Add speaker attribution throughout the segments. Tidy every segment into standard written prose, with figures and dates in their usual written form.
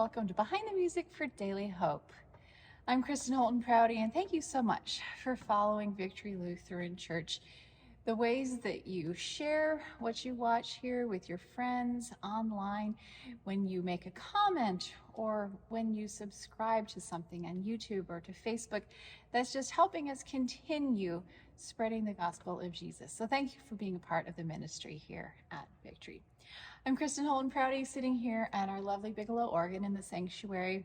Speaker 1: welcome to Behind the Music for Daily Hope. I'm Kristin, Holton, Prouty, and thank you so much for following Victory Lutheran Church. The ways that you share what you watch here with your friends online, when you make a comment, or when you subscribe to something on YouTube or to Facebook, that's just helping us continue spreading the gospel of Jesus. So thank you for being a part of the ministry here at Victory. I'm Kristin, Holton, Prouty, sitting here at our lovely Bigelow organ in the sanctuary.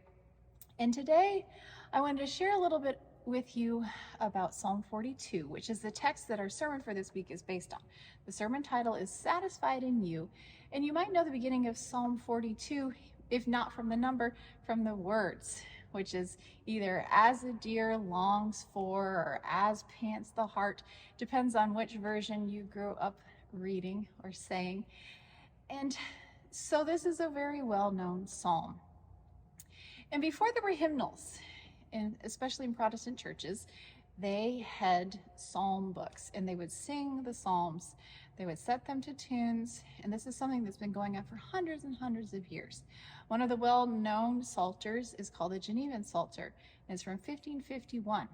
Speaker 1: And today I wanted to share a little bit with you about Psalm 42, which is the text that our sermon for this week is based on. The sermon title is Satisfied in You, and you might know the beginning of Psalm 42, if not from the number, from the words, which is either as a deer longs for or as pants the hart, depends on which version you grew up reading or saying. And so this is a very well-known psalm. And before there were hymnals, and especially in Protestant churches, they had psalm books and they would sing the psalms. They would set them to tunes, and this is something that's been going on for hundreds and hundreds of years. One of the well-known psalters is called the Genevan Psalter, and it's from 1551.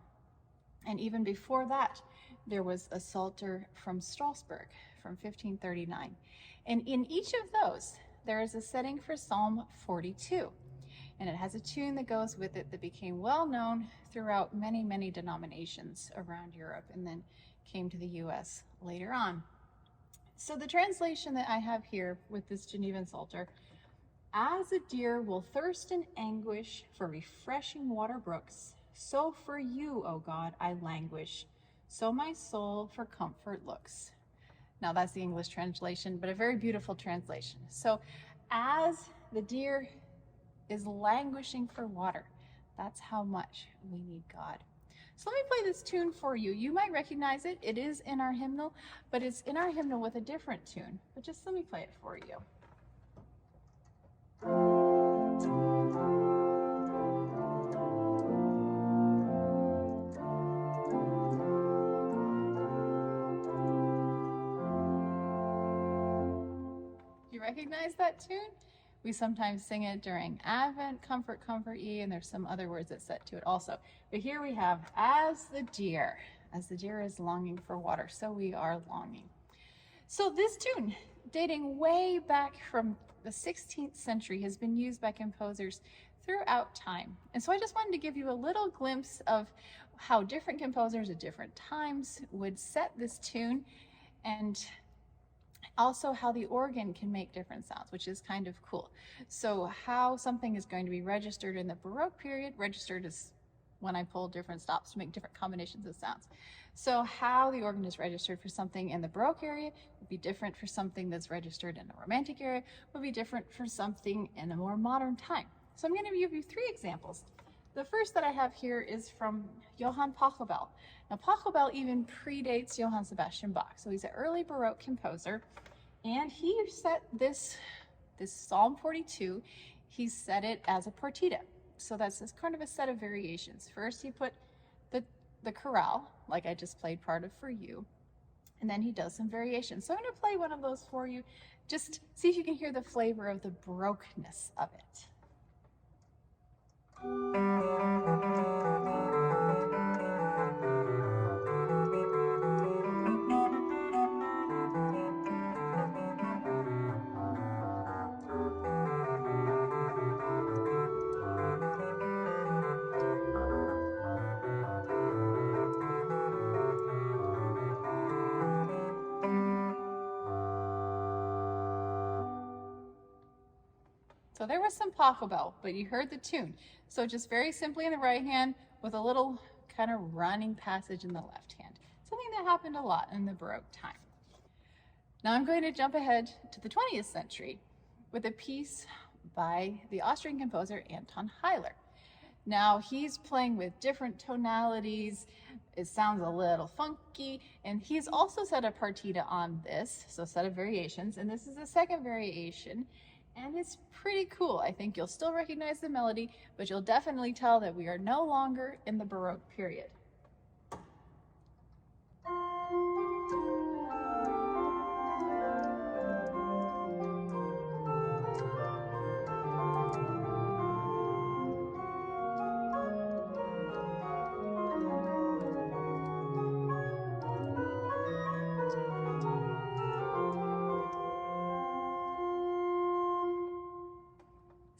Speaker 1: And even before that, there was a psalter from Strasbourg from 1539. And in each of those, there is a setting for Psalm 42. And it has a tune that goes with it that became well known throughout many, many denominations around Europe and then came to the US later on. So the translation that I have here with this Genevan Psalter, as a deer will thirst in anguish for refreshing water brooks, so for you, O God, I languish, so my soul for comfort looks. Now that's the English translation, but a very beautiful translation. So as the deer is languishing for water, that's how much we need God. So let me play this tune for you. You might recognize it. It is in our hymnal, but it's in our hymnal with a different tune. But just let me play it for you. You recognize that tune? We sometimes sing it during Advent, Comfort, Comfort Ye, and there's some other words that set to it also. But here we have, as the deer is longing for water, so we are longing. So this tune, dating way back from the 16th century, has been used by composers throughout time. And so I just wanted to give you a little glimpse of how different composers at different times would set this tune, and also how the organ can make different sounds, which is kind of cool. So how something is going to be registered in the Baroque period, registered is when I pull different stops to make different combinations of sounds. So how the organ is registered for something in the Baroque area would be different for something that's registered in the Romantic area, would be different for something in a more modern time. So I'm going to give you 3 examples. The first that I have here is from Johann Pachelbel. Now Pachelbel even predates Johann Sebastian Bach, so he's an early Baroque composer, and he set this Psalm 42, he set it as a partita. So that's this kind of a set of variations. First he put the chorale, like I just played part of for you, and then he does some variations. So I'm going to play one of those for you, just see if you can hear the flavor of the Baroqueness of it. So there was some Pachelbel, but you heard the tune. So just very simply in the right hand with a little kind of running passage in the left hand. Something that happened a lot in the Baroque time. Now I'm going to jump ahead to the 20th century with a piece by the Austrian composer Anton Heiler. Now he's playing with different tonalities. It sounds a little funky, and he's also set a partita on this, so set of variations, and this is the second variation. And it's pretty cool. I think you'll still recognize the melody, but you'll definitely tell that we are no longer in the Baroque period.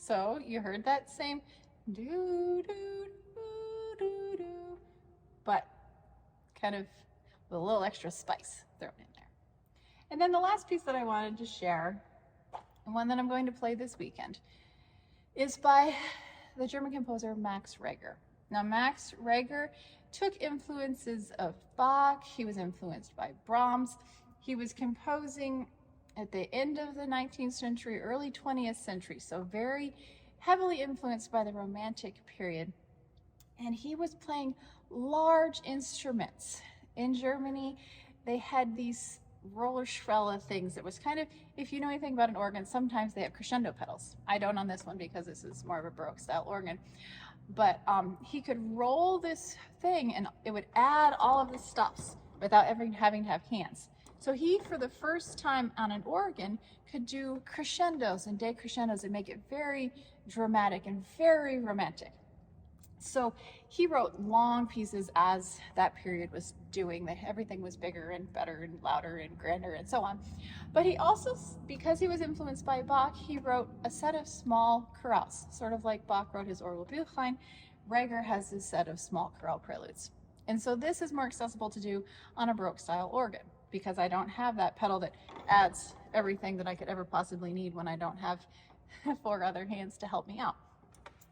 Speaker 1: So you heard that same do, do, do, do, do, but kind of with a little extra spice thrown in there. And then the last piece that I wanted to share, and one that I'm going to play this weekend, is by the German composer Max Reger. Now, Max Reger took influences of Bach. He was influenced by Brahms. He was composing at the end of the 19th century, early 20th century, so very heavily influenced by the Romantic period. And he was playing large instruments. In Germany, they had these roller Schwelle things. It was kind of, if you know anything about an organ, sometimes they have crescendo pedals. I don't on this one because this is more of a Baroque style organ. But he could roll this thing and it would add all of the stops without ever having to have hands. So he, for the first time on an organ, could do crescendos and decrescendos and make it very dramatic and very romantic. So he wrote long pieces as that period was doing. Everything was bigger and better and louder and grander and so on. But he also, because he was influenced by Bach, he wrote a set of small chorales, sort of like Bach wrote his Orgelbüchlein. Reger has this set of small chorale preludes. And so this is more accessible to do on a Baroque style organ because I don't have that pedal that adds everything that I could ever possibly need when I don't have 4 other hands to help me out.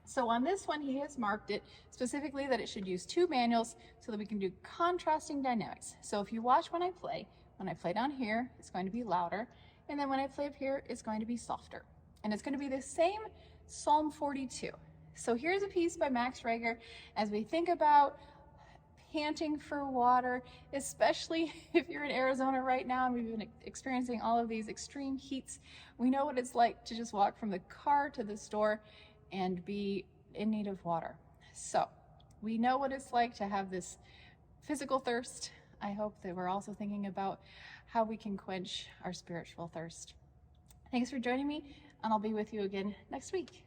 Speaker 1: So on this one, he has marked it specifically that it should use 2 manuals so that we can do contrasting dynamics. So if you watch when I play down here, it's going to be louder. And then when I play up here, it's going to be softer. And it's going to be the same Psalm 42. So here's a piece by Max Reger as we think about panting for water, especially if you're in Arizona right now and we've been experiencing all of these extreme heats. We know what it's like to just walk from the car to the store and be in need of water. So we know what it's like to have this physical thirst. I hope that we're also thinking about how we can quench our spiritual thirst. Thanks for joining me, and I'll be with you again next week.